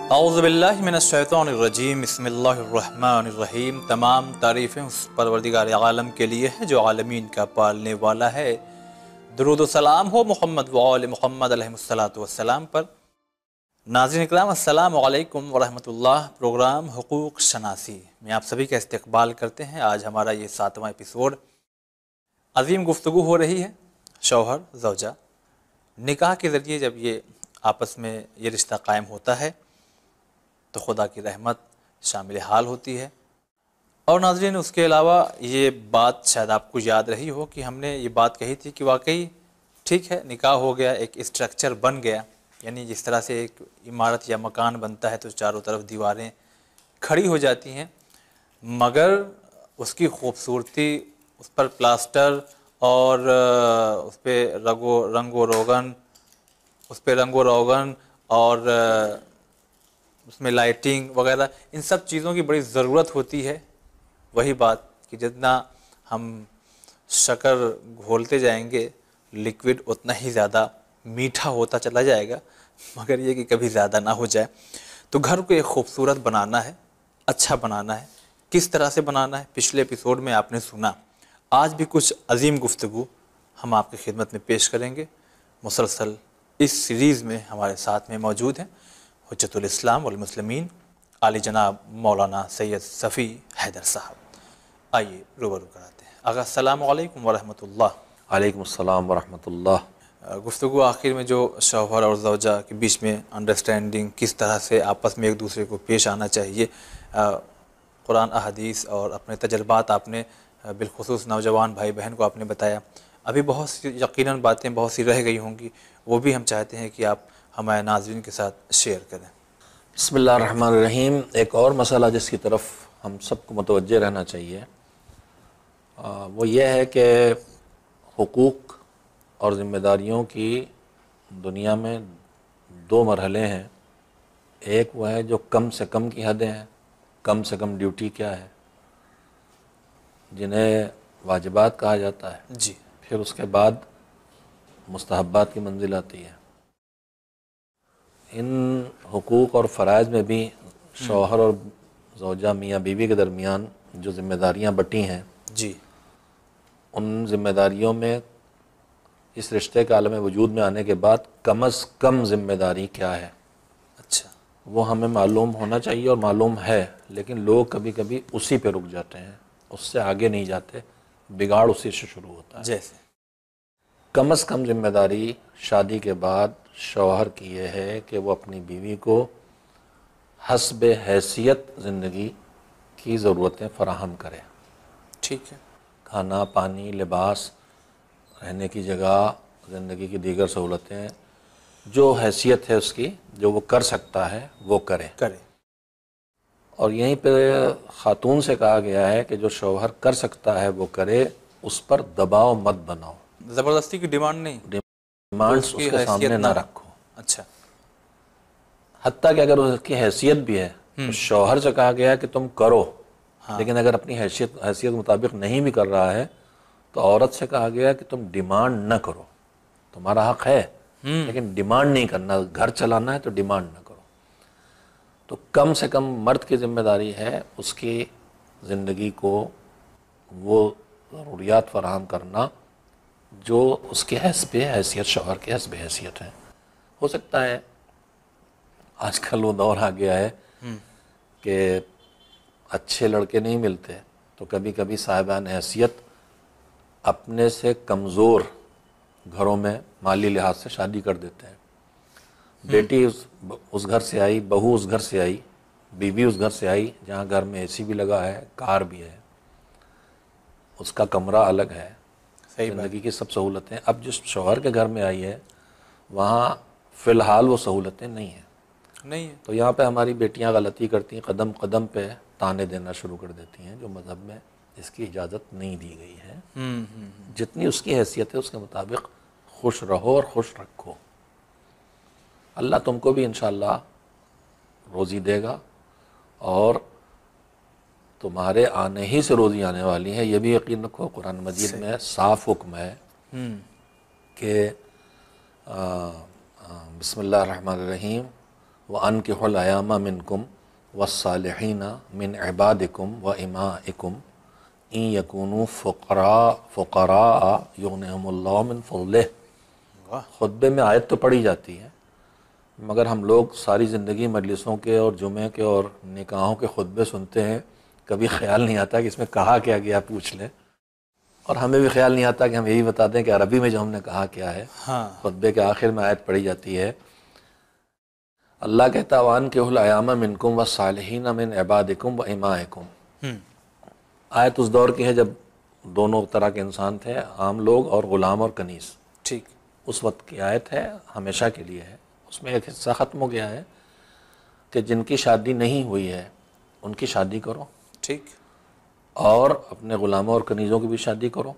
औज़ुबिल्लाहि मिनश्शैतानिर्रजीम बिस्मिल्लाहिर्रहमानिर्रहीम। तमाम तारीफ़ें उस परवरदिगार आलम के लिए है जो आलमीन का पालने वाला है। दुरूद व सलाम हो मोहम्मद व आले मोहम्मद अलैहिस्सलातु वस्सलाम पर। नाज़रीन इकराम, अस्सलामु अलैकुम व रहमतुल्लाह। प्रोग्राम हुकूक़ शनासी में आप सभी का इस्तक़बाल करते हैं। आज हमारा ये 7वां एपिसोड। अजीम गुफ्तगू हो रही है शौहर ज़ौजा निकाह के ज़रिए। जब ये आपस में ये रिश्ता कायम होता है तो खुदा की रहमत शामिल हाल होती है। और नाज़रीन, उसके अलावा ये बात शायद आपको याद रही हो कि हमने ये बात कही थी कि वाकई ठीक है, निकाह हो गया, एक स्ट्रक्चर बन गया। यानी जिस तरह से एक इमारत या मकान बनता है तो चारों तरफ दीवारें खड़ी हो जाती हैं, मगर उसकी खूबसूरती, उस पर प्लास्टर और उस पर रंगो रोगन और उसमें लाइटिंग वगैरह, इन सब चीज़ों की बड़ी ज़रूरत होती है। वही बात कि जितना हम शक्कर घोलते जाएंगे लिक्विड उतना ही ज़्यादा मीठा होता चला जाएगा, मगर ये कि कभी ज़्यादा ना हो जाए। तो घर को एक खूबसूरत बनाना है, अच्छा बनाना है। किस तरह से बनाना है पिछले एपिसोड में आपने सुना। आज भी कुछ अजीम गुफ्तगू हम आपकी खिदमत में पेश करेंगे। मुसलसल इस सीरीज़ में हमारे साथ में मौजूद हैं हुज्जतुल इस्लाम वल मुस्लिमीन आली जनाब मौलाना सैयद सफ़ी हैदर साहब। आइए रूबरू कराते हैं। आगा अस्सलामु अलैकुम व रहमतुल्लाह। वालेकुम अस्सलाम व रहमतुल्लाह। गुफ्तगू आखिर में जो शौहर और ज़ौजा के बीच में अंडरस्टैंडिंग, किस तरह से आपस में एक दूसरे को पेश आना चाहिए, कुरान अहदीस और अपने तजर्बात आपने बिलखुसूस नौजवान भाई बहन को आपने बताया। अभी बहुत सी यकीनन बातें बहुत सी रह गई होंगी, वो भी हम चाहते हैं कि आप हमारे नाज़रीन के साथ शेयर करें। बिस्मिल्लाहिर्रहमानिर्रहीम। एक और मसला जिसकी तरफ हम सबको मुतवज्जे रहना चाहिए वो ये है कि हुकूक़ और ज़िम्मेदारियों की दुनिया में दो मरहले हैं। एक वो है जो कम से कम की हदें हैं, कम से कम ड्यूटी क्या है, जिन्हें वाजिबात कहा जाता है। जी। फिर उसके बाद मुस्तहब्बात की मंजिल आती है। इन हुकूक़ और फ़राइज़ में भी शौहर और ज़ौजा मियाँ बीवी के दरमियान जो ज़िम्मेदारियाँ बटी हैं, जी, उन ज़िम्मेदारियों में इस रिश्ते के आलम वजूद में आने के बाद कम अज़ कम ज़िम्मेदारी क्या है, अच्छा, वो हमें मालूम होना चाहिए और मालूम है। लेकिन लोग कभी कभी उसी पे रुक जाते हैं, उससे आगे नहीं जाते, बिगाड़ उसी से शुरू होता है। जैसे कम अज़ कम ज़िम्मेदारी शादी के बाद शौहर की यह है कि वो अपनी बीवी को हस्ब हैसियत ज़िंदगी की ज़रूरतें फ़राहम करे। ठीक है। खाना, पानी, लिबास, रहने की जगह, ज़िंदगी की दीगर सहूलतें, जो हैसियत है उसकी, जो वो कर सकता है वो करे। और यहीं पे ख़ातून से कहा गया है कि जो शौहर कर सकता है वो करे, उस पर दबाव मत बनाओ, ज़बरदस्ती की डिमांड नहीं, डिमांड्स उसकी उसके हैसियत सामने ना रखो। अच्छा, हत्ता कि अगर उसकी हैसियत भी है तो शौहर से कहा गया है कि तुम करो। हाँ। लेकिन अगर अपनी हैसियत मुताबिक नहीं भी कर रहा है तो औरत से कहा गया है कि तुम डिमांड न करो। तुम्हारा हक है लेकिन डिमांड नहीं करना। घर चलाना है तो डिमांड न करो। तो कम से कम मर्द की जिम्मेदारी है उसकी ज़िंदगी को वो ज़रूरियात फराहम करना जो उसके हस्ब हैसियत, शौहर के हस्ब हैसियत है। हो सकता है आजकल वो दौर आ गया है कि अच्छे लड़के नहीं मिलते, तो कभी कभी साहिबान हैसियत अपने से कमज़ोर घरों में माली लिहाज से शादी कर देते हैं। बेटी उस घर से आई, बहू उस घर से आई, बीवी उस घर से आई जहाँ घर में एसी भी लगा है, कार भी है, उसका कमरा अलग है, ज़िंदगी की सब सहूलतें। अब जिस शौहर के घर में आई है वहाँ फ़िलहाल वो सहूलतें नहीं है। तो यहाँ पे हमारी बेटियाँ गलती करती हैं, कदम कदम पे ताने देना शुरू कर देती हैं, जो मज़हब में इसकी इजाज़त नहीं दी गई है। जितनी उसकी हैसियत है उसके मुताबिक खुश रहो और खुश रखो। अल्लाह तुमको भी इंशाअल्लाह रोज़ी देगा और तुम्हारे आने ही से रोज़ी आने वाली है, ये भी यकीन रखो। कुरान मजीद में साफ हुक्म है कि बिस्मिल्लाहिर्रहमानिर्रहीम व अनकिहुल अयामा मिनकुम वस्सालिहीना मिन इबादिकुम व इमाइकुम इन यकूनु फ़ुक़रा युग़निहुमुल्लाहु मिन फ़ज़लिह। वाह। खुतबे में आयत तो पढ़ी जाती है, मगर हम लोग सारी ज़िंदगी मजलिसों के और जुमे के और निकाहों के खुतबे सुनते हैं, कभी ख्याल नहीं आता कि इसमें कहा क्या गया पूछ लें, और हमें भी ख्याल नहीं आता कि हम यही बता दें कि अरबी में जो हमने कहा क्या है। हाँ। खुतबे के आखिर में आयत पढ़ी जाती है, अल्लाह कहता वान के हुल अयामा मिनकुम व सालिहीन मिन इबादिकुम व इमाइकुम। आयत उस दौर की है जब दोनों तरह के इंसान थे, आम लोग और ग़ुलाम और कनीस। ठीक। उस वक्त की आयत है, हमेशा के लिए है। उसमें एक हिस्सा ख़त्म हो गया है कि जिनकी शादी नहीं हुई है उनकी शादी करो, ठीक। और अपने ग़ुलामों और कनीज़ों की भी शादी करो।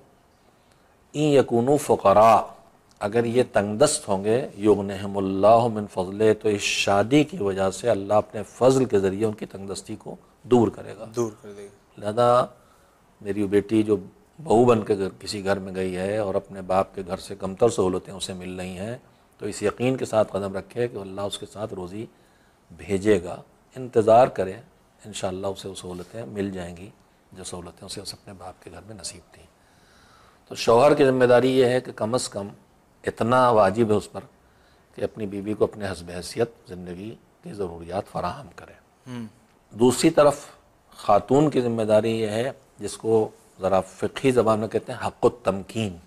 इन यकूनु फ़ुक़रा, अगर ये तंगदस्त होंगे, युग़निहुमुल्लाहु मिन फ़ज़लिह, तो इस शादी की वजह से अल्लाह अपने फ़ज़ल के ज़रिए उनकी तंगदस्ती को दूर करेगा, दूर कर देगा। लिहाजा मेरी बेटी जो बहू बन के किसी घर में गई है और अपने बाप के घर से कमतर सहूलतें उसे मिल रही हैं, तो इस यकीन के साथ कदम रखे कि अल्लाह उसके साथ रोज़ी भेजेगा। इंतज़ार करें, इंशाअल्लाह उसे वो सहूलतें मिल जाएंगी जो सहूलतें उसे अपने बाप के घर में नसीब थी। तो शौहर की ज़िम्मेदारी ये है कि कम अज़ कम इतना वाजिब है उस पर कि अपनी बीवी को अपने हस्ब हैसियत ज़िंदगी की ज़रूरियात फ़राहम करे। दूसरी तरफ ख़ातून की ज़िम्मेदारी ये है, जिसको ज़रा फ़िक़ही ज़बान में कहते हैं हक़्क़ुत तमकीन,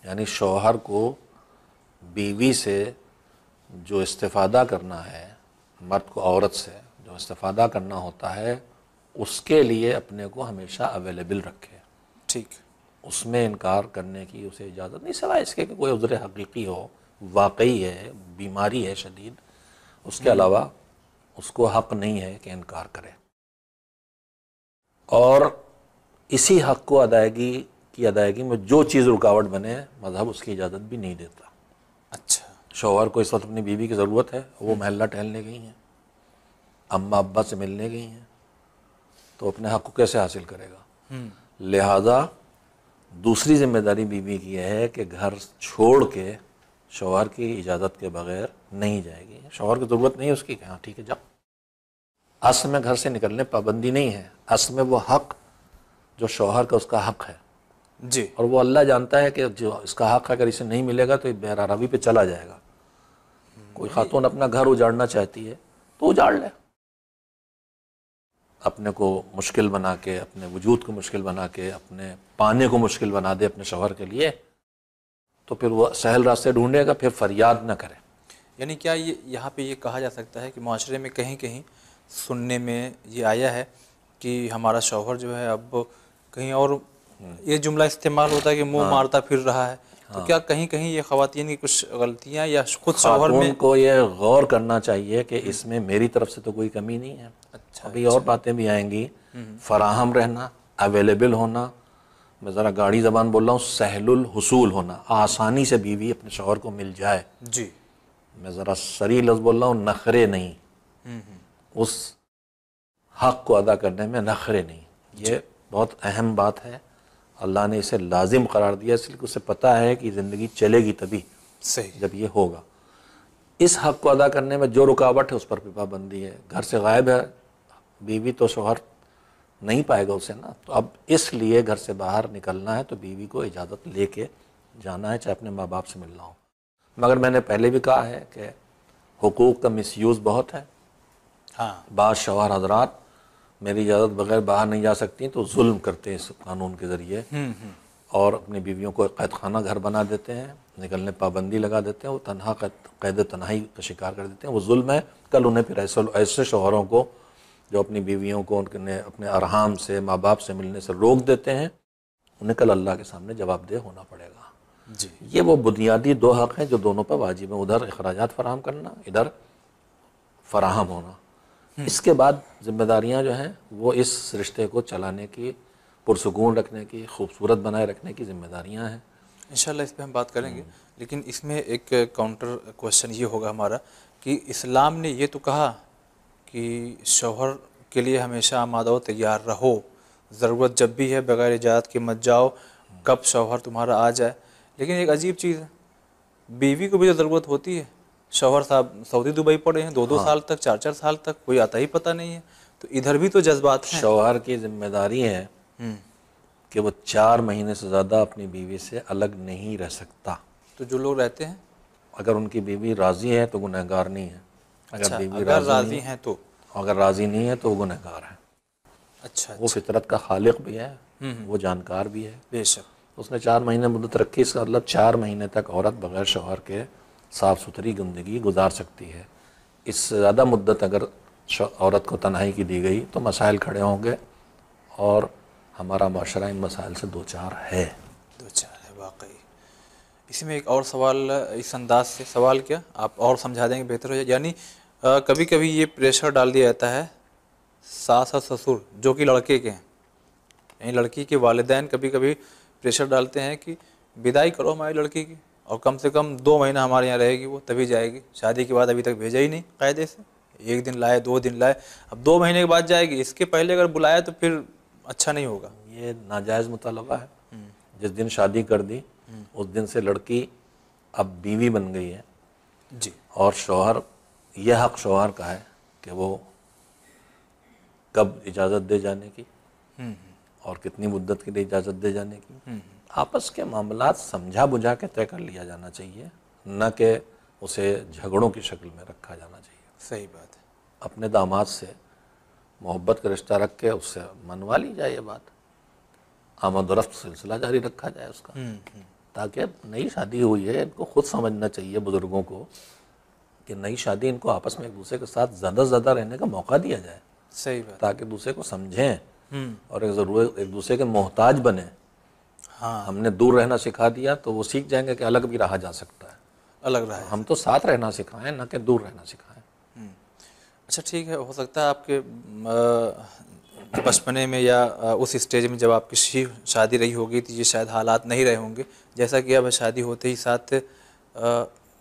यानी शौहर को बीवी से जो इस्तिफ़ादा करना है, मर्द को औरत से जो इस्तिफ़ादा करना होता है, उसके लिए अपने को हमेशा अवेलेबल रखे। ठीक। उसमें इनकार करने की उसे इजाज़त नहीं, सिवाय इसके कि कोई उज़्र हकीकी हो, वाकई है, बीमारी है शदीद, उसके अलावा उसको हक़ नहीं है कि इनकार करे। और इसी हक़ को अदायगी में जो चीज़ रुकावट बने, मज़हब उसकी इजाज़त भी नहीं देता। अच्छा। शौहर को इस वक्त अपनी बीवी की ज़रूरत है, वो महल्ला टहलने गई हैं, अम्मा अब्बा से मिलने गई हैं, तो अपने हक़ को कैसे हासिल करेगा। लिहाजा दूसरी ज़िम्मेदारी बीवी की है कि घर छोड़ के शौहर की इजाज़त के बग़ैर नहीं जाएगी। शौहर की ज़रूरत नहीं है उसकी, हाँ ठीक है जाओ। असल में घर से निकलने पाबंदी नहीं है, असल में वो हक़ जो शौहर का उसका हक़ है जी। और वो अल्लाह जानता है कि जो इसका हक़ अगर इसे नहीं मिलेगा तो ये बेरारवी पे चला जाएगा। कोई खातून अपना घर उजाड़ना चाहती है तो उजाड़ ले, अपने को मुश्किल बना के, अपने वजूद को मुश्किल बना के, अपने पाने को मुश्किल बना दे अपने शौहर के लिए, तो फिर वो सहल रास्ते ढूंढेगा, फिर फरियाद न करे। यानी क्या ये यहाँ पे ये कहा जा सकता है कि माशरे में कहीं कहीं सुनने में ये आया है कि हमारा शौहर जो है अब कहीं और, ये जुमला इस्तेमाल होता है कि मुंह मारता फिर रहा है, तो क्या कहीं कहीं ये ख़वातीन की कुछ गलतियाँ या खुद शौहर में को ये गौर करना चाहिए कि इसमें मेरी तरफ से तो कोई कमी नहीं है। अच्छा, अभी और बातें भी आएंगी, फराहम रहना, अवेलेबल होना, मैं ज़रा गाड़ी ज़बान बोल रहा हूँ, सहलुल हुसूल होना, आसानी से बीवी अपने शौहर को मिल जाए। जी। मैं ज़रा सरी लफ्ज़ बोल रहा हूँ, नखरे नहीं, उस हक़ को अदा करने में नखरे नहीं, ये बहुत अहम बात है। अल्लाह ने इसे लाजिम करार दिया, इसलिए उसे पता है कि ज़िंदगी चलेगी तभी सही जब ये होगा। इस हक़ को अदा करने में जो रुकावट है उस पर भी पाबंदी है। घर से गायब है बीवी तो शौहर नहीं पाएगा उसे ना, तो अब इसलिए घर से बाहर निकलना है तो बीवी को इजाज़त लेके जाना है, चाहे अपने माँ बाप से मिलना हो। मगर मैंने पहले भी कहा है कि हुकूक का मिसयूज़ बहुत है। हाँ। बाज़ शौहर हज़रात मेरी इजाज़त बगैर बाहर नहीं जा सकती तो जुल्म करते हैं इस कानून के ज़रिए, और अपनी बीवियों को कैद खाना घर बना देते हैं, निकलने पाबंदी लगा देते हैं, वो तनहा कैद तन्हाई का शिकार कर देते हैं। वो जुल्म है। कल उन्हें फिर ऐसे शौहरों को जो अपनी बीवियों को उनके अपने अरहाम से, माँ बाप से मिलने से रोक देते हैं, उन्हें कल अल्लाह के सामने जवाबदेह होना पड़ेगा। जी। ये वो बुनियादी दो हक़ हैं जो दोनों पर वाजिब है, उधर अखराजात फराहम करना, इधर फराहम होना। इसके बाद जिम्मेदारियां जो हैं वो इस रिश्ते को चलाने की, पुरसुकून रखने की, खूबसूरत बनाए रखने की जिम्मेदारियां हैं। इंशाल्लाह इस पे हम बात करेंगे, लेकिन इसमें एक काउंटर क्वेश्चन ये होगा हमारा कि इस्लाम ने ये तो कहा कि शौहर के लिए हमेशा आमादा व तैयार रहो, ज़रूरत जब भी है बग़ैर इजाज़त के मत जाओ, कब शौहर तुम्हारा आ जाए। लेकिन एक अजीब चीज़ है, बीवी को भी तो ज़रूरत होती है, शौहर साहब सऊदी दुबई पड़े हैं 2-2 साल तक, 4-4 साल तक, कोई आता ही पता नहीं है। तो इधर भी तो जज्बात हैं। शौहर की जिम्मेदारी है कि वो 4 महीने से ज़्यादा अपनी बीवी से अलग नहीं रह सकता। तो जो लोग रहते हैं, अगर उनकी बीवी राज़ी है तो गुनहगार नहीं है। अच्छा, बीवी अगर राज़ी हैं तो, अगर राज़ी नहीं है तो वो गुनहगार है। अच्छा, वो फितरत का खालिक भी है, वो जानकार भी है। बेशक। उसने 4 महीने मुद्दत रखी, इसका मतलब 4 महीने तक औरत बगैर शौहर के साफ़ सुथरी ज़िंदगी गुजार सकती है। इससे ज़्यादा मुद्दत अगर औरत को तन्हाई की दी गई तो मसाइल खड़े होंगे, और हमारा माशरा इन मसाइल से दो चार है। वाकई। इसमें एक और सवाल, इस अंदाज से सवाल क्या आप और समझा देंगे बेहतर हो जाए। यानी कभी कभी ये प्रेशर डाल दिया जाता है सास और ससुर जो कि लड़के के हैं, यानी लड़की के वालिदैन कभी कभी प्रेशर डालते हैं कि विदाई करो हमारी लड़की की, और कम से कम 2 महीना हमारे यहाँ रहेगी वो, तभी जाएगी। शादी के बाद अभी तक भेजा ही नहीं कायदे से, 1 दिन लाए 2 दिन लाए, अब 2 महीने के बाद जाएगी। इसके पहले अगर बुलाया तो फिर अच्छा नहीं होगा। ये नाजायज़ मुतालबा है। जिस दिन शादी कर दी उस दिन से लड़की अब बीवी बन गई है जी, और शौहर, यह हक़ शौहर का है कि वो कब इजाज़त दे जाने की और कितनी मुद्दत के लिए इजाज़त दे जाने की। आपस के मामलात समझा बुझा के तय कर लिया जाना चाहिए, न कि उसे झगड़ों की शक्ल में रखा जाना चाहिए। सही बात है। अपने दामाद से मोहब्बत का रिश्ता रख के उससे मनवा ली जाए, ये बात आमद रफ्त सिलसिला जारी रखा जाए उसका, ताकि नई शादी हुई है, इनको खुद समझना चाहिए बुज़ुर्गों को कि नई शादी, इनको आपस में एक दूसरे के साथ ज़्यादा से ज़्यादा रहने का मौका दिया जाए। सही बात। ताकि दूसरे को समझें और एक दूसरे के मोहताज बने। हाँ, हमने दूर रहना सिखा दिया तो वो सीख जाएंगे कि अलग भी रहा जा सकता है। अलग रहा है। हम तो साथ रहना सिखाएं, ना कि दूर रहना सिखाएं। अच्छा, ठीक है, हो सकता है आपके बचपने में या उस स्टेज में जब आपकी शादी रही होगी तो ये शायद हालात नहीं रहे होंगे जैसा कि अब शादी होते ही साथ,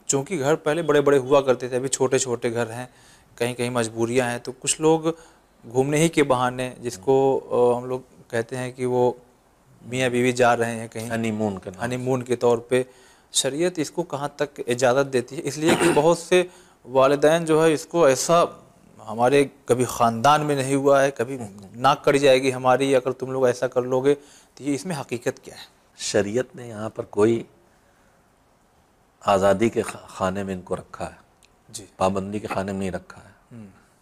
चूँकि घर पहले बड़े बड़े हुआ करते थे, अभी छोटे छोटे घर हैं, कहीं कहीं मजबूरियां हैं, तो कुछ लोग घूमने ही के बहाने, जिसको हम लोग कहते हैं कि वो मियाँ बीवी जा रहे हैं कहीं हनीमून के तौर पे, शरीयत इसको कहाँ तक इजाज़त देती है? इसलिए कि बहुत से वालिदैन जो है इसको ऐसा, हमारे कभी ख़ानदान में नहीं हुआ है, कभी नाक कट जाएगी हमारी अगर तुम लोग ऐसा कर लोगे, तो ये इसमें हकीकत क्या है? शरीयत ने यहाँ पर कोई आज़ादी के खाने में इनको रखा है जी, पाबंदी के खाने में नहीं रखा है।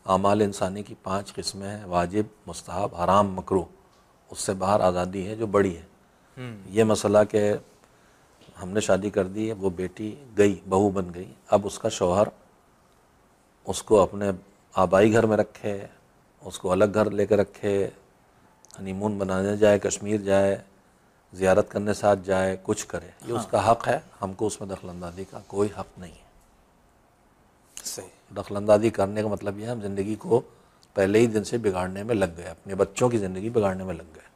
आमाल इंसानी की 5 किस्में हैं, वाजिब, मुस्तहब, हराम, मकरूह। उससे बाहर आज़ादी है जो बड़ी है। ये मसला कि हमने शादी कर दी है, वो बेटी गई, बहू बन गई, अब उसका शौहर उसको अपने आबाई घर में रखे, उसको अलग घर लेकर रखे, हनीमून बनाने जाए, कश्मीर जाए, ज़ियारत करने साथ जाए, कुछ करे, ये उसका हक़ है। हमको उसमें दखलंदाजी का कोई हक़ नहीं है। सही। दखलंदाजी करने का मतलब यह है हम ज़िंदगी को पहले ही दिन से बिगाड़ने में लग गए, अपने बच्चों की ज़िंदगी बिगाड़ने में लग गए।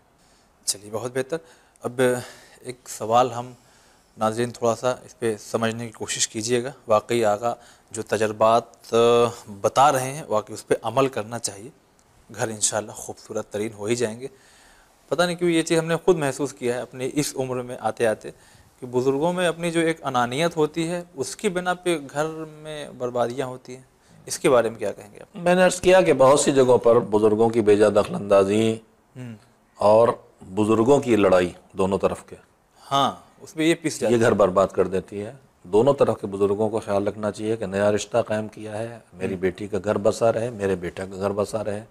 चलिए, बहुत बेहतर। अब एक सवाल हम नाज़रीन थोड़ा सा इस पर समझने की कोशिश कीजिएगा। वाकई आगा जो तजर्बात बता रहे हैं वाकई उस पर अमल करना चाहिए, घर इंशाअल्लाह खूबसूरत तरीन हो ही जाएंगे। पता नहीं क्यों ये चीज़ हमने खुद महसूस किया है अपनी इस उम्र में आते आते कि बुज़ुर्गों में अपनी जो एक अनानियत होती है उसकी बिना पे घर में बर्बादियाँ होती हैं। इसके बारे में क्या कहेंगे आप? मैंने अर्ज़ किया कि बहुत सी जगहों पर बुज़ुर्गों की बेजा दखलंदाजी और बुज़ुर्गों की लड़ाई दोनों तरफ के, हाँ, उसमें ये पिस जाती ये घर बर्बाद कर देती है। दोनों तरफ के बुज़ुर्गों को ख्याल रखना चाहिए कि नया रिश्ता कायम किया है, मेरी बेटी का घर बसा रहे, मेरे बेटे का घर बसा रहे,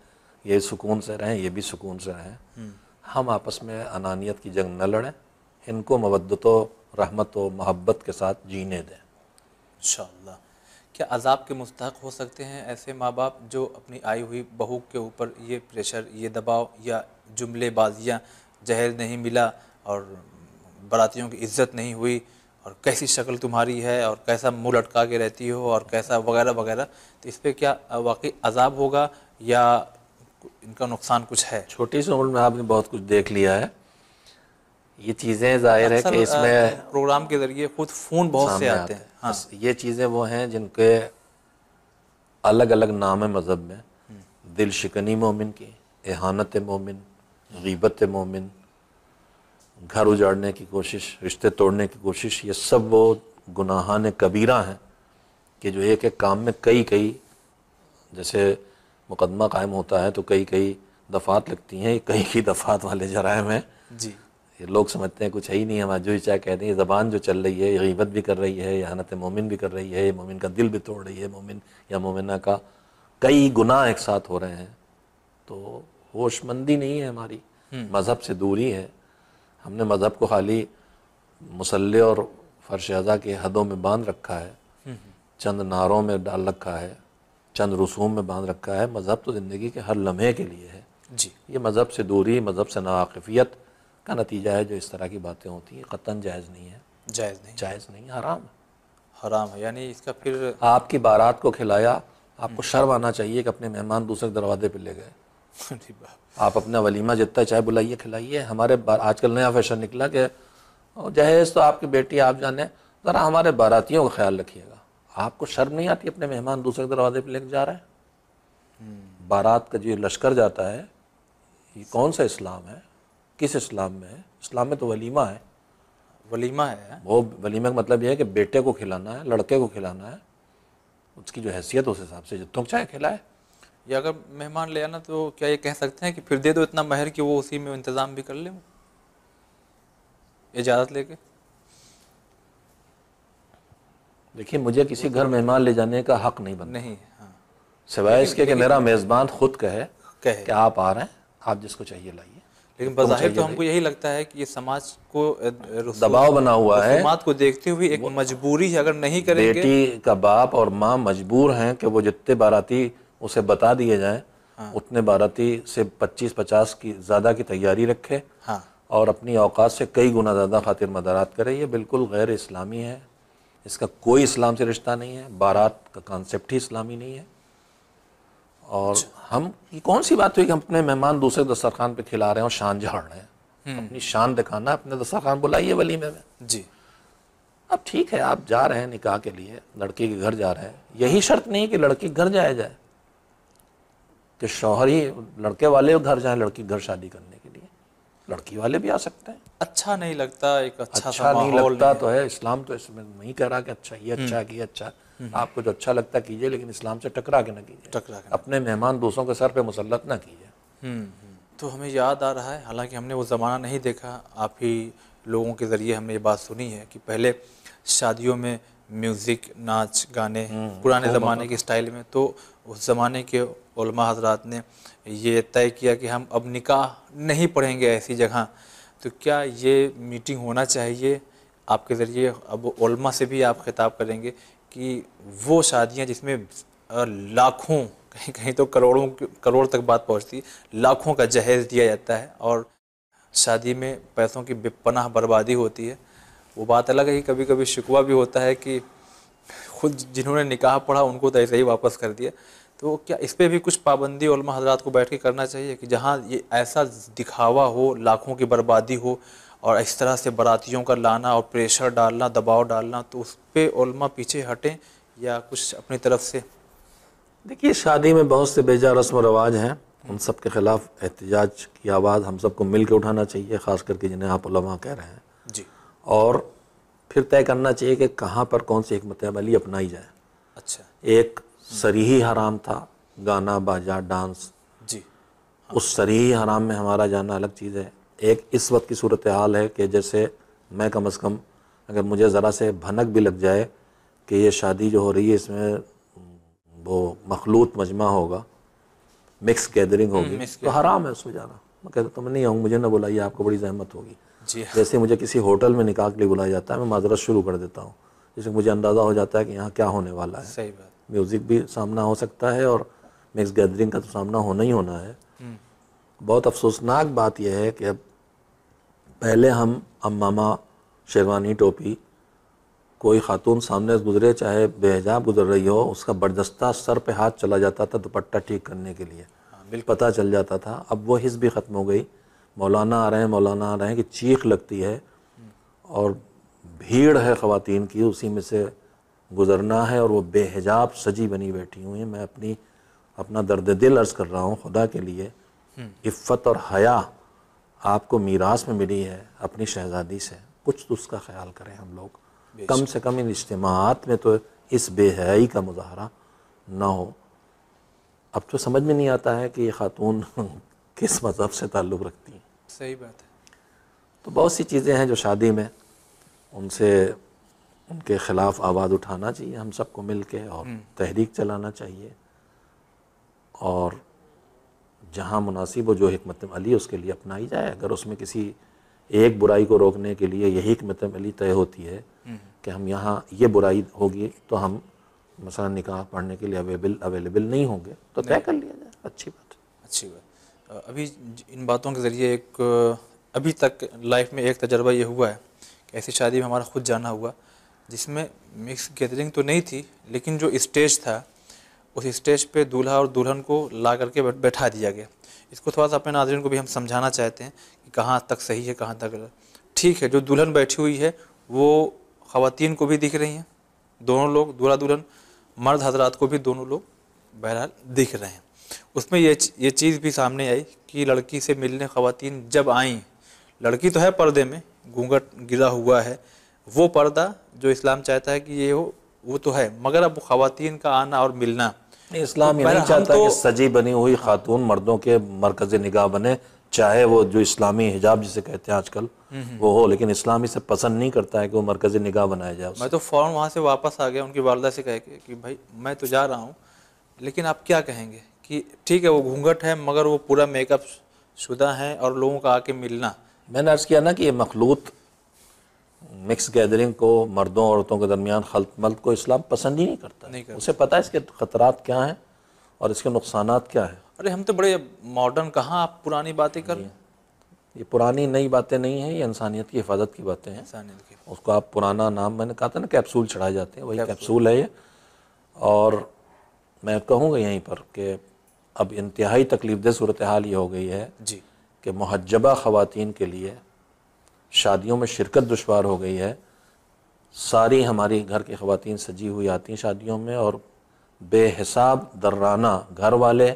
ये सुकून से रहें, ये भी सुकून से रहें। हम आपस में अनानियत की जंग न लड़ें, इनको मवद्दत व रहमत व मोहब्बत के साथ जीने दें। इंशाअल्लाह। क्या अज़ाब के मुस्तहक़ हो सकते हैं ऐसे माँ बाप जो अपनी आई हुई बहू के ऊपर ये प्रेशर, ये दबाव या जुमलेबाजियाँ, जहर नहीं मिला और बारातियों की इज़्ज़त नहीं हुई और कैसी शक्ल तुम्हारी है और कैसा मुँह लटका के रहती हो और कैसा वगैरह वगैरह, तो इस पर क्या वाकई अज़ाब होगा या इनका नुकसान कुछ है? छोटी सी उम्र में आपने बहुत कुछ देख लिया है, ये चीज़ें ज़ाहिर है कि इसमें प्रोग्राम के ज़रिए खुद फ़ोन बहुत से आते हैं। हाँ, ये चीज़ें वो हैं जिनके अलग अलग नाम है मज़हब में। दिल शिकनी मोमिन की, एहानत मोमिन, ग़ीबत मोमिन, घर उजाड़ने की कोशिश, रिश्ते तोड़ने की कोशिश, ये सब वो गुनाहान कबीरा हैं कि जो एक एक काम में कई कई, जैसे मुकदमा कायम होता है तो कई कई दफ़ात लगती हैं, कई कई दफ़ात वाले जराइम हैं जी। ये लोग समझते हैं कुछ है ही नहीं, हम जो ही चाहे कहते हैं, ज़बान जो चल रही है ये गीबत भी कर रही है, इहानत मोमिन भी कर रही है, मोमिन का दिल भी तोड़ रही है, मोमिन या मोमिना का कई गुनाह एक साथ हो रहे हैं। तो होशमंदी नहीं है हमारी, मज़हब से दूरी है। हमने मज़हब को खाली मुसल्ले और फ़र्श अज़ा के हदों में बांध रखा है, चंद नारों में डाल रखा है, चंद रसूम में बांध रखा है। मज़हब तो ज़िंदगी के हर लम्हे के लिए है जी। ये मज़हब से दूरी, मज़हब से नावाकिफ़ियत का नतीजा है जो इस तरह की बातें होती हैं। क़तन जायज़ नहीं है, जायज़ नहीं, हराम है, हराम है। यानी इसका फिर आपकी बारात को खिलाया, आपको शर्म आना चाहिए कि अपने मेहमान दूसरे दरवाजे पर ले गए। आप अपना वलीमा जितना चाहे बुलाइए खिलाइए। हमारे आजकल नया फैशन निकला कि जहेज़ तो आपकी बेटी आप जाने, ज़रा हमारे बारातियों का ख्याल रखिएगा। आपको शर्म नहीं आती अपने मेहमान दूसरे दरवाजे पर लेकर जा रहे हैं? बारात का जो लश्कर जाता है ये कौन सा इस्लाम है, किस इस्लाम में है? इस्लाम में तो वलीमा है। वलीमा है, वो वलीमा का मतलब यह है कि बेटे को खिलाना है, लड़के को खिलाना है, उसकी जो हैसियत उस हिसाब से जितना चाहे खिलाए। या अगर मेहमान ले आना तो क्या ये कह सकते हैं कि फिर दे दो इतना महर कि वो उसी में इंतज़ाम भी कर ले, इजाज़त लेके? देखिए मुझे किसी घर मेहमान ले जाने का हक नहीं बनता, नहीं। हाँ। सिवाय इसके कि मेरा मेज़बान खुद कहे कि आप आ रहे हैं, आप जिसको चाहिए लाइए। लेकिन बज़ाहिर तो हमको यही लगता है कि ये समाज को दबाव बना हुआ है, रसूमात को देखते हुए एक मजबूरी है, अगर नहीं करेंगे। बेटी का बाप और माँ मजबूर हैं कि वो जितने बाराती उसे बता दिए जाएं, उतने बाराती से 25-50 की ज़्यादा की तैयारी रखे और अपनी औकात से कई गुना ज़्यादा खातिर मदारात करे। ये बिल्कुल गैर इस्लामी है, इसका कोई इस्लाम से रिश्ता नहीं है, बारात का कॉन्सेप्ट ही इस्लामी नहीं है। और हम ये कौन सी बात हुई कि हम अपने मेहमान दूसरे दस्तरखान पे खिला रहे हैं और शान झाड़ रहे हैं? अपनी शान दिखाना, अपने दस्तरखान बुलाइए वलीमे में जी। अब ठीक है आप जा रहे हैं निकाह के लिए, लड़के के घर जा रहे हैं, यही शर्त नहीं कि लड़की के घर जाया जाए, कि शौहर ही लड़के वाले घर जाए लड़की घर शादी करने के लिए, लड़की वाले भी आ सकते हैं। अच्छा नहीं लगता, एक अच्छा नहीं लगता तो है, इस्लाम तो इसमें नहीं कह रहा कि अच्छा ये अच्छा कि अच्छा, आपको जो अच्छा लगता कीजिए, लेकिन इस्लाम से टकरा के ना कीजिए, अपने मेहमान दूसरों के सर पे मुसल्लत ना कीजिए। तो हमें याद आ रहा है, हालांकि हमने वो ज़माना नहीं देखा, आप ही लोगों के ज़रिए हमने ये बात सुनी है कि पहले शादियों में म्यूज़िक, नाच गाने पुराने ज़माने के स्टाइल में, तो उस ज़माने के उलमा हज़रात ने ये तय किया कि हम अब निकाह नहीं पढ़ेंगे ऐसी जगह। तो क्या ये मीटिंग होना चाहिए आपके ज़रिए, अब उलमा से भी आप खिताब करेंगे कि वो शादियां जिसमें लाखों, कहीं कहीं तो करोड़ तक बात पहुंचती, लाखों का जहेज़ दिया जाता है और शादी में पैसों की बेपनाह बर्बादी होती है, वो बात अलग है कि कभी कभी शिकवा भी होता है कि खुद जिन्होंने निकाह पढ़ा उनको तो ऐसे ही वापस कर दिया। तो क्या इस पर भी कुछ पाबंदी उलमा हज़रात को बैठ के करना चाहिए कि जहाँ ये ऐसा दिखावा हो, लाखों की बर्बादी हो और इस तरह से बारातियों का लाना और प्रेशर डालना, दबाव डालना, तो उस पर उलमा पीछे हटें या कुछ अपनी तरफ से? देखिए शादी में बहुत से बेजा रस्म व रवाज हैं, उन सब के ख़िलाफ़ एहतजाज की आवाज़ हम सबको मिल के उठाना चाहिए, ख़ास करके जिन्हें आप उलमा कह रहे हैं जी। और फिर तय करना चाहिए कि कहाँ पर कौन सी हिकमत अमली अपनाई जाए। अच्छा। एक सरीही हराम था गाना बाजा डांस जी। उस सरीही हराम में हमारा जाना अलग चीज़ है। एक इस वक्त की सूरत हाल है कि जैसे मैं कम अज़ कम अगर मुझे ज़रा से भनक भी लग जाए कि ये शादी जो हो रही है इसमें वो मखलूत मजमा होगा, मिक्स गैदरिंग होगी, तो हराम है उसमें जाना। मैं कहता तो मैं नहीं आऊँ, मुझे ना बुलाइए, आपको बड़ी जहमत होगी। जैसे मुझे किसी होटल में निकाह के लिए बुलाया जाता है, मैं माजरत शुरू कर देता हूँ, जिससे मुझे अंदाज़ा हो जाता है कि यहाँ क्या होने वाला है। सही बात। म्यूज़िक भी सामना हो सकता है और मिक्स गैदरिंग का तो सामना होना ही होना है। बहुत अफसोसनाक बात यह है कि अब पहले हम अम्मामा, शेरवानी, टोपी, कोई खातून सामने से गुजरे चाहे बेहिजाब गुजर रही हो, उसका बरदस्ता सर पे हाथ चला जाता था दुपट्टा ठीक करने के लिए, पता चल जाता था। अब वो हिस्स भी ख़त्म हो गई, मौलाना आ रहे हैं, मौलाना आ रहे हैं कि चीख लगती है और भीड़ है ख़वातीन की, उसी में से गुज़रना है और वो बेहिजाब सजी बनी बैठी हुई हैं। मैं अपना दर्द दिल अर्ज़ कर रहा हूँ खुदा के लिए, इफ़्फ़त और हया आपको मीरास में मिली है अपनी शहज़ादी से, कुछ तो उसका ख्याल करें हम लोग। कम से कम इन इज्तिमाआत में तो इस बेहयाई का मुजाहरा ना हो। अब तो समझ में नहीं आता है कि ये खातून किस मज़हब से ताल्लुक़ रखती हैं। सही बात है। तो बहुत सी चीज़ें हैं जो शादी में उनसे उनके ख़िलाफ़ आवाज़ उठाना चाहिए हम सबको मिल के, और तहरीक चलाना चाहिए, और जहाँ मुनासिब हो जो हिकमत अली उसके लिए अपनाई जाए। अगर उसमें किसी एक बुराई को रोकने के लिए यही हिकमत अली तय होती है कि हम यहाँ ये बुराई होगी तो हम मसलन निकाह पढ़ने के लिए अवेलेबल नहीं होंगे, तो तय कर लिया जाए। अच्छी बात। अच्छी बात। अभी इन बातों के ज़रिए एक अभी तक लाइफ में एक तजर्बा ये हुआ है कि ऐसी शादी में हमारा खुद जाना हुआ जिसमें मिक्स गैदरिंग तो नहीं थी, लेकिन जो स्टेज था उस स्टेज पे दूल्हा और दुल्हन को ला करके बैठा दिया गया। इसको थोड़ा सा अपने नाज़रीन को भी हम समझाना चाहते हैं कि कहाँ तक सही है कहाँ तक गलत। ठीक है, जो दुल्हन बैठी हुई है वो ख़वातीन को भी दिख रही हैं, दोनों लोग दूल्हा दुल्हन मर्द हजरात को भी दोनों लोग बहरहाल दिख रहे हैं। उसमें ये चीज़ भी सामने आई कि लड़की से मिलने ख़वातीन जब आईं, लड़की तो है पर्दे में, घूंघट गिरा हुआ है, वो पर्दा जो इस्लाम चाहता है कि ये हो वो तो है, मगर अब ख़वातीन का आना और मिलना इस्लाम ये नहीं चाहता कि सजी बनी हुई खातून मर्दों के मरकज़ निगाह बने, चाहे वो जो इस्लामी हिजाब जिसे कहते हैं आजकल वो हो, लेकिन इस्लाम इसे पसंद नहीं करता है कि वो मरकज़ निगाह बनाया जाए। मैं तो फ़ौरन वहाँ से वापस आ गया उनकी वालदा से कह के कि भाई मैं तो जा रहा हूँ, लेकिन आप क्या कहेंगे कि ठीक है वो घूंघट है मगर वो पूरा मेकअप शुदा है और लोगों का आके मिलना। मैंने अर्ज़ किया ना कि ये मखलूत मिक्स गैदरिंग को, मर्दों औरतों के दरमियान खल्त मल्त को इस्लाम पसंद ही नहीं करता। उसे पता है इसके ख़तरात क्या हैं और इसके नुकसानात क्या हैं। अरे हम तो बड़े मॉडर्न, कहाँ आप पुरानी बातें कर रहे हैं। ये पुरानी नई बातें नहीं हैं, ये इंसानियत की हिफाजत की बातें हैं। उसको आप पुराना नाम, मैंने कहा था ना कैप्सूल चढ़ाए जाते हैं, वही कैप्सूल है ये। और मैं कहूँगा यहीं पर कि अब इंतहाई तकलीफ़देह सूरत हाल ये हो गई है जी कि मुहज्जबा ख़वातीन के लिए शादियों में शिरकत दुश्वार हो गई है। सारी हमारी घर की ख़वातीन सजी हुई आती हैं शादियों में, और बेहिसाब दर्राना घर वाले,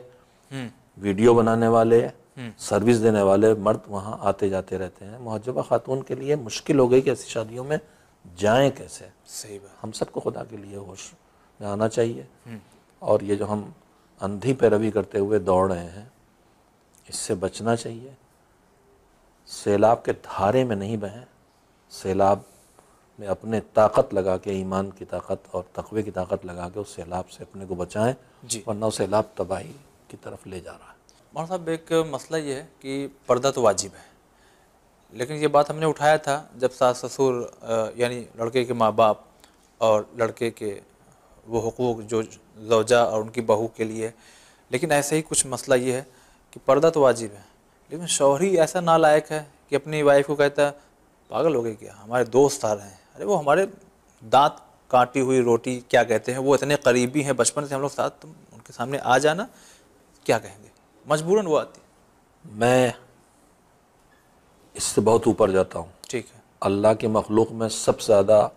वीडियो बनाने वाले, सर्विस देने वाले मर्द वहाँ आते जाते रहते हैं। मुहज्जबा खातून के लिए मुश्किल हो गई कि ऐसी शादियों में जाएं कैसे। सही बात। हम सबको खुदा के लिए होश में आना चाहिए, और ये जो हम अंधी पैरवी करते हुए दौड़ रहे हैं इससे बचना चाहिए। सैलाब के धारे में नहीं बहें, सैलाब में अपने ताकत लगा के, ईमान की ताकत और तक़वे की ताकत लगा के उस सैलाब से अपने को बचाएं, वरना वो सैलाब तबाही की तरफ ले जा रहा है। मौलाना साहब एक मसला ये है कि पर्दा तो वाजिब है, लेकिन ये बात हमने उठाया था जब सास ससुर यानी लड़के के माँ बाप और लड़के के वो हुकूक जो ज़ौजा और उनकी बहू के लिए, लेकिन ऐसे ही कुछ मसला ये है कि पर्दा तो वाजिब है, लेकिन शौहर ही ऐसा नालायक है कि अपनी वाइफ को कहता है पागल हो गए क्या, हमारे दोस्त आ रहे हैं, अरे वो हमारे दांत काटी हुई रोटी क्या कहते हैं, वो इतने करीबी हैं बचपन से हम लोग साथ, तुम उनके सामने आ जाना, क्या कहेंगे, मजबूरन वो आती है। मैं इससे बहुत ऊपर जाता हूँ। ठीक है। अल्लाह की मखलूक में सबसे ज़्यादा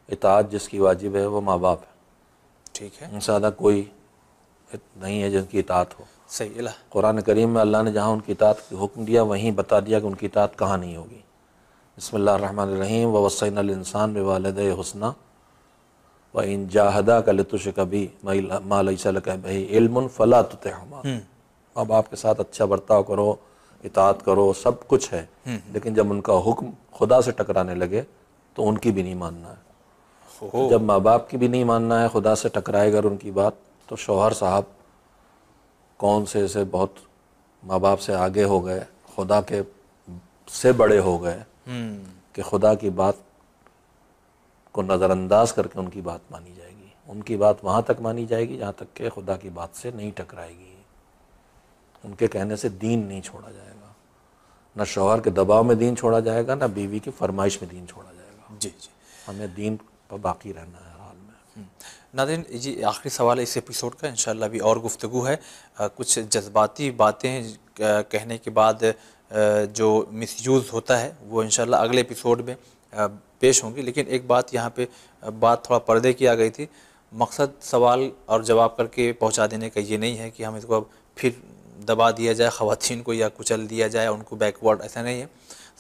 इताअत जिसकी वाजिब है वो माँ बाप है। ठीक है। उनसे ज़्यादा कोई नहीं है जिनकी इताअत हो। सही। अल्लाह कुरान करीम में अल्लाह ने जहाँ उनकी इताअत का हुक्म दिया वहीं बता दिया कि उनकी इताअत कहाँ नहीं होगी। बिस्मिल्लाहिर्रहमानिर्रहीम व वस्सैनल इंसान बिवालिदैहि हुस्ना व इन जाहदाका लितुश्रिका बी मा लैसा लका बिही इल्मुन फला तुतिअहुमा। माँ बाप के साथ अच्छा बर्ताव करो, इताअत करो, सब कुछ है, लेकिन जब उनका हुक्म खुदा से टकराने लगे तो उनकी भी नहीं मानना है। तो जब माँ बाप की भी नहीं मानना है, खुदा से टकराएगा उनकी बात, तो शौहर साहब कौन से ऐसे बहुत माँ बाप से आगे हो गए, खुदा के से बड़े हो गए कि खुदा की बात को नज़रअंदाज करके उनकी बात मानी जाएगी। उनकी बात वहाँ तक मानी जाएगी जहाँ तक कि खुदा की बात से नहीं टकराएगी। उनके कहने से दीन नहीं छोड़ा जाएगा, न शौहर के दबाव में दीन छोड़ा जाएगा, न बीवी की फरमाइश में दीन छोड़ा जाएगा। जी जी, हमें दीन पर बाकी रहना है हर हाल में। नाज़रीन जी, आखिरी सवाल है इस एपिसोड का, इंशाल्लाह भी और गुफ्तगू है। कुछ जज्बाती बातें कहने के बाद जो मिसयूज़ होता है वो इंशाल्लाह अगले एपिसोड में पेश होंगी, लेकिन एक बात यहाँ पे बात थोड़ा पर्दे की आ गई थी। मकसद सवाल और जवाब करके पहुँचा देने का ये नहीं है कि हम इसको अब फिर दबा दिया जाए ख़वातीन को या कुचल दिया जाए उनको बैकवर्ड, ऐसा नहीं है।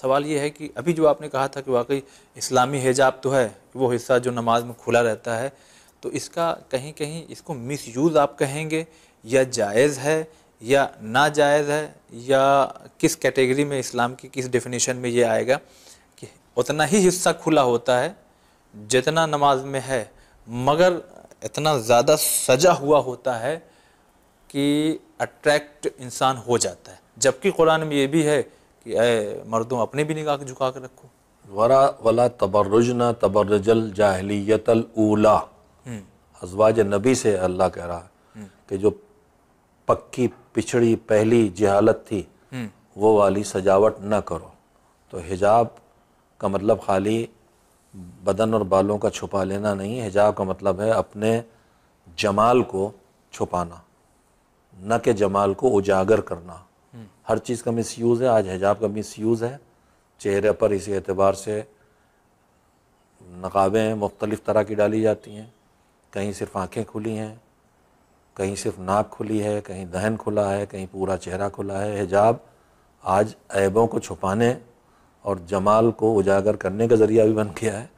सवाल ये है कि अभी जो आपने कहा था कि वाकई इस्लामी हिजाब तो है वो हिस्सा जो नमाज में खुला रहता है, तो इसका कहीं कहीं इसको मिसयूज़ आप कहेंगे, या जायज़ है या नाजायज़ है, या किस कैटेगरी में, इस्लाम की किस डेफिनेशन में ये आएगा कि उतना ही हिस्सा खुला होता है जितना नमाज में है, मगर इतना ज़्यादा सजा हुआ होता है कि अट्रैक्ट इंसान हो जाता है, जबकि कुरान में ये भी है कि ऐ मर्दों अपने भी निगाह झुका कर रखो। वला तबर्रुजना तबर्रुजल जाहिलियतल ऊला, अज़वाज नबी से अल्लाह कह रहा है कि जो पक्की पिछड़ी पहली जहालत थी वो वाली सजावट न करो। तो हिजाब का मतलब खाली बदन और बालों का छुपा लेना नहीं, हिजाब का मतलब है अपने जमाल को छुपाना, न कि जमाल को उजागर करना। हर चीज़ का मिसयूज़ है, आज हिजाब का मिसयूज़ है चेहरे पर, इसी एतबार से नकाबें मुख्तलिफ़ तरह की डाली जाती हैं, कहीं सिर्फ आँखें खुली हैं, कहीं सिर्फ नाक खुली है, कहीं दहन खुला है, कहीं पूरा चेहरा खुला है। हिजाब आज ऐबों को छुपाने और जमाल को उजागर करने का ज़रिया भी बन गया है।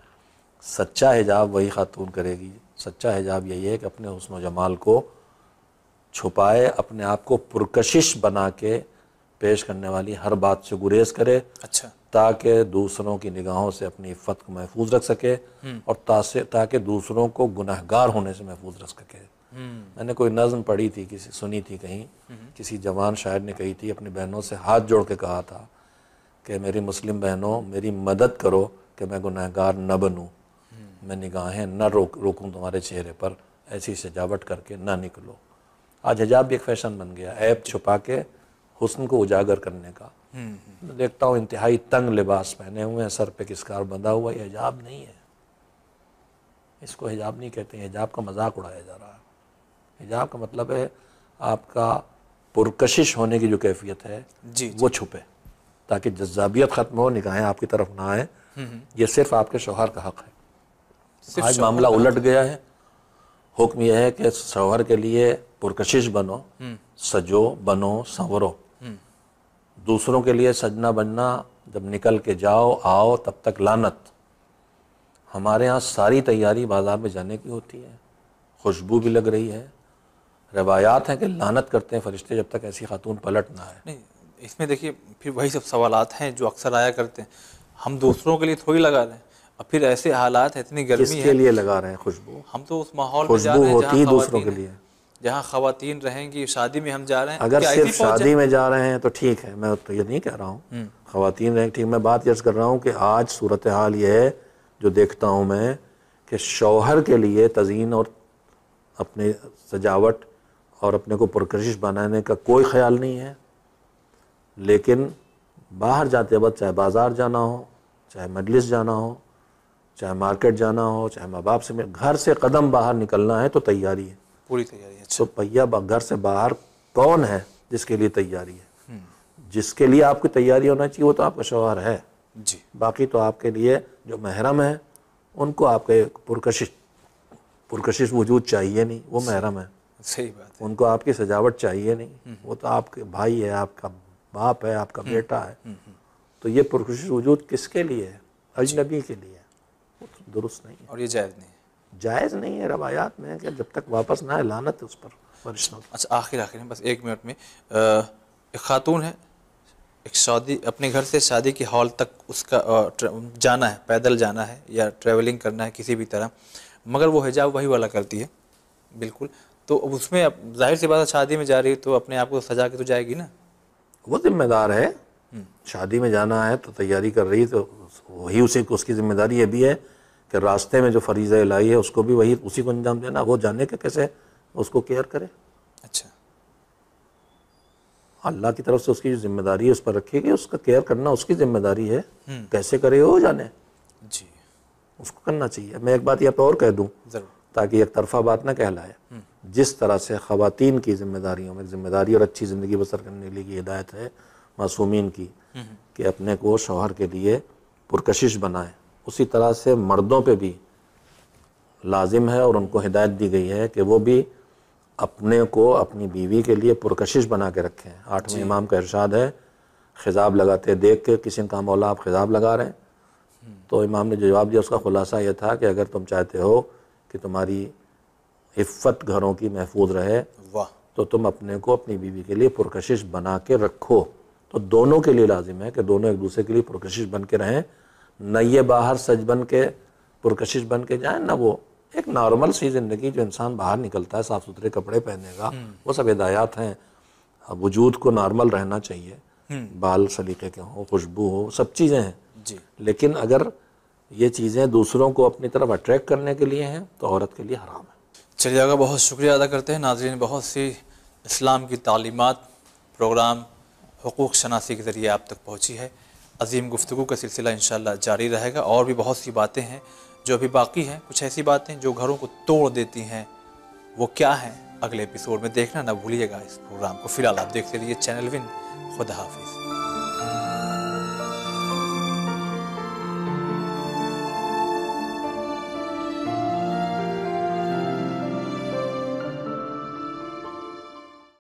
सच्चा हिजाब वही खातून करेगी, सच्चा हिजाब यही है कि अपने हुस्न व जमाल को छुपाए, अपने आप को पुरकशिश बना के पेश करने वाली हर बात से गुरेज करे, अच्छा, ताकि दूसरों की निगाहों से अपनी इफ़्फ़त को महफूज रख सके और ताकि दूसरों को गुनहगार होने से महफूज रख सके। मैंने कोई नज़्म पढ़ी थी, किसी सुनी थी कहीं, किसी जवान शायर ने कही थी, अपनी बहनों से हाथ जोड़ के कहा था कि मेरी मुस्लिम बहनों मेरी मदद करो कि मैं गुनहगार न बनूं, मैं निगाहें न रोकूं तुम्हारे चेहरे पर, ऐसी सजावट करके ना निकलो। आज हिजाब भी एक फ़ैशन बन गया, ऐब छुपा के हुस्न को उजागर करने का। देखता हूँ इंतहाई तंग लिबास पहने हुए हैं, सर पे किस्कार बंधा हुआ, ये हिजाब नहीं है, इसको हिजाब नहीं कहते। हिजाब का मजाक उड़ाया जा रहा है। हिजाब का मतलब है आपका पुरकशिश होने की जो कैफियत है जी, वो छुपे, ताकि जज्बाबियत ख़त्म हो, निगाहें आपकी तरफ ना आए। ये सिर्फ आपके शौहर का हक़ है। आज मामला उलट गया है, हुक्म यह है कि शौहर के लिए पुरकशिश बनो, सजो, बनो, संवरो। दूसरों के लिए सजना बनना, जब निकल के जाओ आओ तब तक लानत। हमारे यहाँ सारी तैयारी बाज़ार में जाने की होती है, खुशबू भी लग रही है, रवायात हैं कि लानत करते हैं फरिश्ते जब तक ऐसी खातून पलट ना आए। नहीं, इसमें देखिए फिर वही सब सवालात हैं जो अक्सर आया करते हैं, हम दूसरों के लिए थोड़ी लगा रहे हैं, और फिर ऐसे हालात है, इतनी गर्मी किसके है, लिए लगा रहे हैं खुशबू? हम तो उस माहौल में जा खुशबू रहे हैं होती जहाँ दूसरों के खवातीन लिए। जहाँ खवातीन रहेंगी, शादी में हम जा रहे हैं, अगर क्या सिर्फ ऐसी पहुंच शादी में जा रहे हैं तो ठीक है, मैं तो ये नहीं कह रहा हूँ खवातीन रहें, ठीक। मैं बात यर्ज कर रहा हूँ कि आज सूरत हाल ये है जो देखता हूँ मैं कि शौहर के लिए तज़ीन और अपने सजावट और अपने को पुरकशिश बनाने का कोई ख्याल नहीं है, लेकिन बाहर जाते वक्त, चाहे बाज़ार जाना हो, चाहे मजलिस जाना हो, चाहे मार्केट जाना हो, चाहे माँ बाप से घर से कदम बाहर निकलना है तो तैयारी है, पूरी तैयारी है। तो भैया घर से बाहर कौन है जिसके लिए तैयारी है? जिसके लिए आपकी तैयारी होना चाहिए वो तो आपका शौहर है जी। बाकी तो आपके लिए जो महरम है उनको आपके पुरकशिश वजूद चाहिए नहीं, वो महरम है। सही बात है। उनको आपकी सजावट चाहिए नहीं, वो तो आपके भाई है, आपका बाप है, आपका बेटा है। तो ये पुरकशिश वजूद किसके लिए है? अजनबी के लिए। वो तो दुरुस्त नहीं है और ये जायज़ नहीं है, जायज़ नहीं है। रवायात में है कि जब तक वापस ना आए लानत है उस पर फरिश्तों की। अच्छा, आखिर में बस 1 मिनट में, एक खातून है, एक शादी, अपने घर से शादी के हॉल तक उसका जाना है, पैदल जाना है या ट्रैवलिंग करना है किसी भी तरह, मगर वो हिजाब वही वाला करती है बिल्कुल, तो अब उसमें अब जाहिर सी बात है शादी में जा रही है तो अपने आप को सजा के तो जाएगी ना। वो जिम्मेदार है, शादी में जाना है तो तैयारी कर रही है तो वही उसकी जिम्मेदारी ये भी है कि रास्ते में जो फरीज़ा इलाही है उसको भी वही उसी को अंजाम देना। वो जाने के कैसे उसको केयर करे। अच्छा, अल्लाह की तरफ से उसकी जो जिम्मेदारी है उस पर रखी, उसका केयर करना उसकी जिम्मेदारी है। कैसे करे वो जाने, जी, उसको करना चाहिए। मैं एक बात यहाँ पर और कह दूँ ज़रूर, ताकि एक तरफा बात ना कहलाए। जिस तरह से ख़वातीन की जिम्मेदारियों में जिम्मेदारी और अच्छी ज़िंदगी बसर करने के लिए हिदायत है मासूमीन की कि अपने को शौहर के लिए पुरकशिश बनाएं, उसी तरह से मर्दों पे भी लाजिम है और उनको हिदायत दी गई है कि वो भी अपने को अपनी बीवी के लिए पुरकशिश बना के रखें। 8वें इमाम का इरशाद है, खिजाब लगाते देख के किसी का मौला आप खिजाब लगा रहे हैं, तो इमाम ने जवाब दिया, उसका खुलासा यह था कि अगर तुम चाहते हो कि तुम्हारी हिफ़्फ़त घरों की महफूज रहे, वाह, तो तुम अपने को अपनी बीवी के लिए पुरकशिश बना के रखो। तो दोनों के लिए लाजिम है कि दोनों एक दूसरे के लिए पुरकशिश बन के रहें, न ये बाहर सज बन के पुरकशिश बन के जाए, ना वो एक नॉर्मल सी ज़िंदगी जो इंसान बाहर निकलता है साफ़ सुथरे कपड़े पहनेगा, वो सब हिदायत हैं। वजूद को नॉर्मल रहना चाहिए, बाल सलीके के हों, खुशबू हो, सब चीज़ें हैं जी। लेकिन अगर ये चीज़ें दूसरों को अपनी तरफ अट्रैक्ट करने के लिए हैं तो औरत के लिए हराम है। चलिए आगा, बहुत शुक्रिया अदा करते हैं। नाज़रीन, बहुत सी इस्लाम की तालीमात प्रोग्राम हुकूक़ शनासी के ज़रिए आप तक पहुँची है। अजीम गुफ्तगू का सिलसिला इंशाअल्लाह जारी रहेगा और भी बहुत सी बातें हैं जो अभी बाकी हैं। कुछ ऐसी बातें जो घरों को तोड़ देती हैं, वो क्या हैं, अगले एपिसोड में देखना ना भूलिएगा इस प्रोग्राम को। फ़िलहाल आप देखते रहिए चैनल विन। खुदा हाफिज़।